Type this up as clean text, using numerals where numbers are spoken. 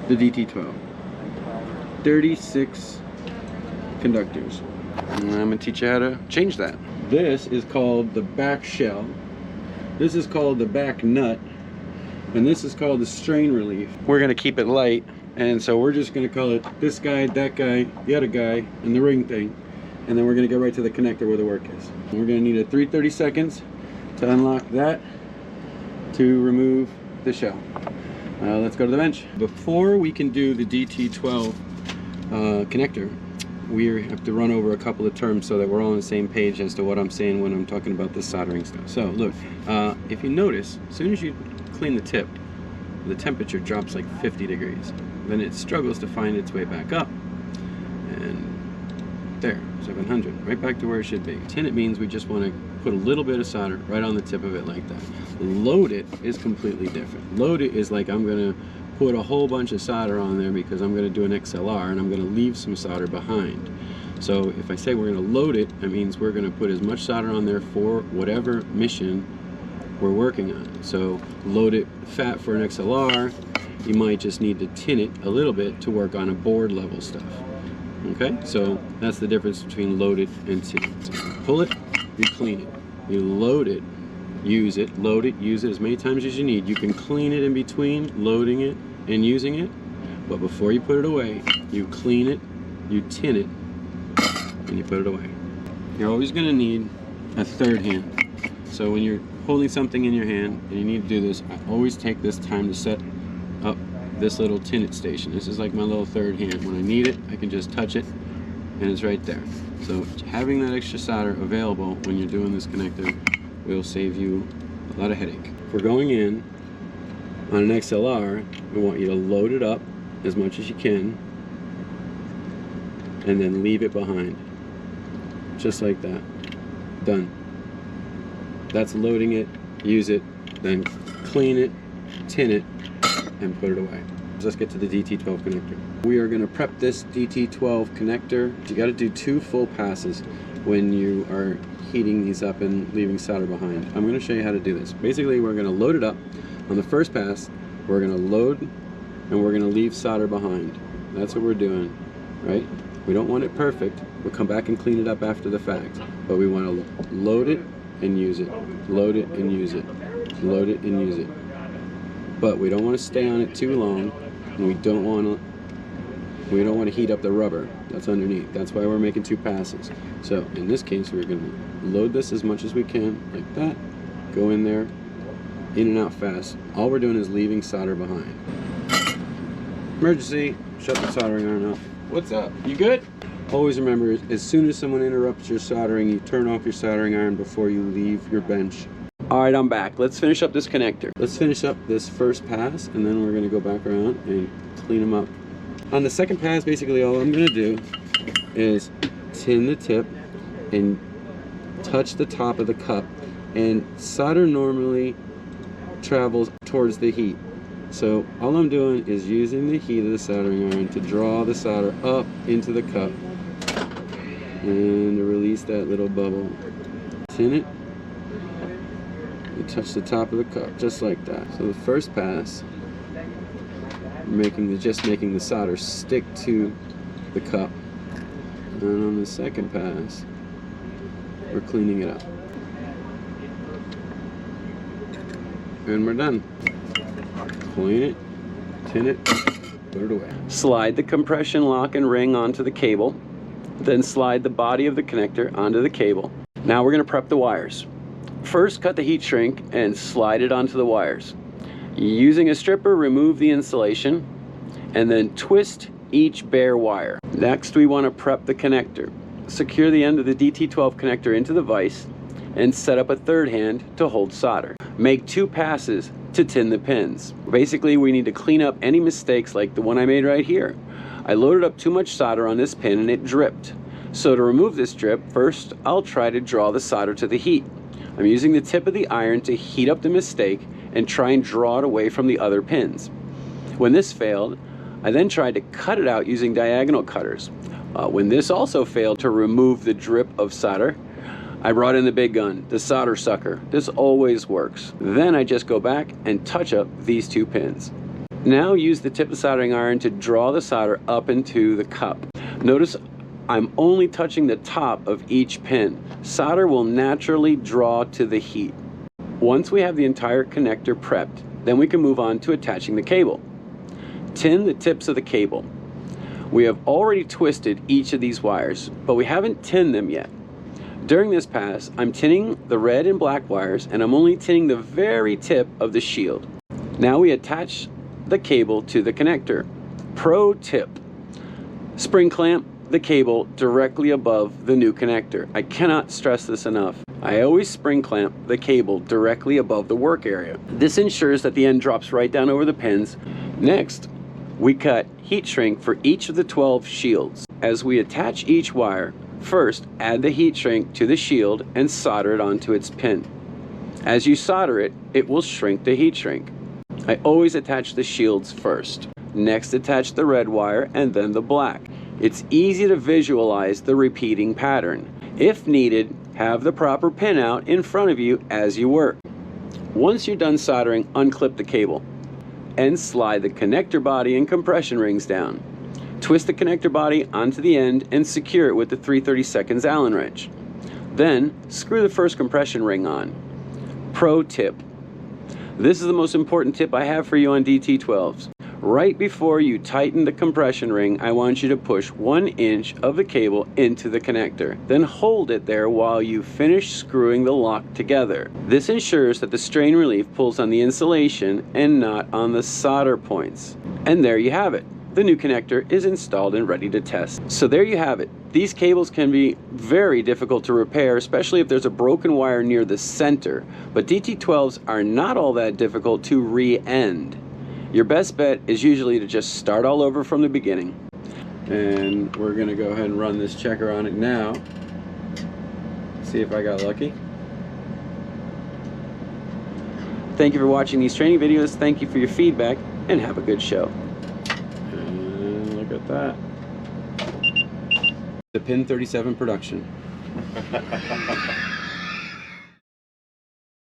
the DT12. 36 conductors. And I'm gonna teach you how to change that. This is called the back shell. This is called the back nut. And this is called the strain relief. We're gonna keep it light, and so we're just gonna call it this guy, that guy, the other guy, and the ring thing. And then we're gonna go right to the connector where the work is. And we're gonna need a 330 seconds to unlock that to remove the shell. Let's go to the bench. Before we can do the DT12 connector, we have to run over a couple of terms so that we're all on the same page as to what I'm saying when I'm talking about this soldering stuff. So look, if you notice, as soon as you clean the tip, the temperature drops like 50 degrees. Then it struggles to find its way back up. And there, 700, right back to where it should be. Tin it means we just want to put a little bit of solder right on the tip of it like that. Load it is completely different. Load it is like I'm going to put a whole bunch of solder on there because I'm going to do an XLR and I'm going to leave some solder behind. So if I say we're going to load it, that means we're going to put as much solder on there for whatever mission we're working on. So load it fat for an XLR, you might just need to tin it a little bit to work on a board level stuff. Okay, so that's the difference between loaded and tin. So you pull it, you clean it. You load it, use it, load it, use it as many times as you need. You can clean it in between loading it and using it, but before you put it away, you clean it, you tin it, and you put it away. You're always going to need a third hand. So when you're holding something in your hand and you need to do this, I always take this time to set up this little Tenant Station. This is like my little third hand. When I need it, I can just touch it and it's right there. So having that extra solder available when you're doing this connector will save you a lot of headache. If we're going in on an XLR, we want you to load it up as much as you can and then leave it behind. Just like that. Done. That's loading it, use it, then clean it, tin it, and put it away. Let's get to the DT12 connector. We are going to prep this DT12 connector. You got to do 2 full passes when you are heating these up and leaving solder behind. I'm going to show you how to do this. Basically, we're going to load it up. On the first pass, we're going to load and we're going to leave solder behind. That's what we're doing, right? We don't want it perfect. We'll come back and clean it up after the fact. But we want to load it and use it. Load it and use it. Load it and use it. But we don't want to stay on it too long, and we don't want to heat up the rubber that's underneath. That's why we're making 2 passes. So in this case, we're going to load this as much as we can, like that. Go in there, in and out fast. All we're doing is leaving solder behind. Emergency, shut the soldering iron off. What's up? You good? Always remember, as soon as someone interrupts your soldering, you turn off your soldering iron before you leave your bench. Alright, I'm back. Let's finish up this connector. Let's finish up this first pass, and then we're going to go back around and clean them up. On the second pass, basically all I'm going to do is tin the tip and touch the top of the cup. And solder normally travels towards the heat. So all I'm doing is using the heat of the soldering iron to draw the solder up into the cup and to release that little bubble. Tin it. Touch the top of the cup just like that. So the first pass, just making the solder stick to the cup, and on the second pass we're cleaning it up and we're done. Clean it, tin it, put it away. Slide the compression lock and ring onto the cable, then slide the body of the connector onto the cable. Now we're going to prep the wires. First, cut the heat shrink and slide it onto the wires. Using a stripper, remove the insulation and then twist each bare wire. Next, we want to prep the connector. Secure the end of the DT12 connector into the vise and set up a third hand to hold solder. Make 2 passes to tin the pins. Basically, we need to clean up any mistakes like the one I made right here. I loaded up too much solder on this pin and it dripped. So to remove this drip, first I'll try to draw the solder to the heat. I'm using the tip of the iron to heat up the mistake and try and draw it away from the other pins. When this failed, I then tried to cut it out using diagonal cutters. When this also failed to remove the drip of solder, I brought in the big gun, the solder sucker. This always works. Then I just go back and touch up these 2 pins. Now use the tip of the soldering iron to draw the solder up into the cup. Notice I'm only touching the top of each pin. Solder will naturally draw to the heat. Once we have the entire connector prepped, then we can move on to attaching the cable. Tin the tips of the cable. We have already twisted each of these wires, but we haven't tinned them yet. During this pass, I'm tinning the red and black wires, and I'm only tinning the very tip of the shield. Now we attach the cable to the connector. Pro tip: spring clamp the cable directly above the new connector. I cannot stress this enough. I always spring clamp the cable directly above the work area. This ensures that the end drops right down over the pins. Next, we cut heat shrink for each of the 12 shields. As we attach each wire, first add the heat shrink to the shield and solder it onto its pin. As you solder it, it will shrink the heat shrink. I always attach the shields first. Next, attach the red wire and then the black. It's easy to visualize the repeating pattern. If needed, have the proper pin out in front of you as you work. Once you're done soldering, unclip the cable and slide the connector body and compression rings down. Twist the connector body onto the end and secure it with the 3/32 Allen wrench. Then screw the first compression ring on. Pro tip: this is the most important tip I have for you on DT12s. Right before you tighten the compression ring, I want you to push 1 inch of the cable into the connector. Then hold it there while you finish screwing the lock together. This ensures that the strain relief pulls on the insulation and not on the solder points. And there you have it. The new connector is installed and ready to test. So there you have it. These cables can be very difficult to repair, especially if there's a broken wire near the center. But DT12s are not all that difficult to re-end. Your best bet is usually to just start all over from the beginning. And we're gonna go ahead and run this checker on it now. See if I got lucky. Thank you for watching these training videos. Thank you for your feedback, and have a good show. And look at that. The Pin 37 production.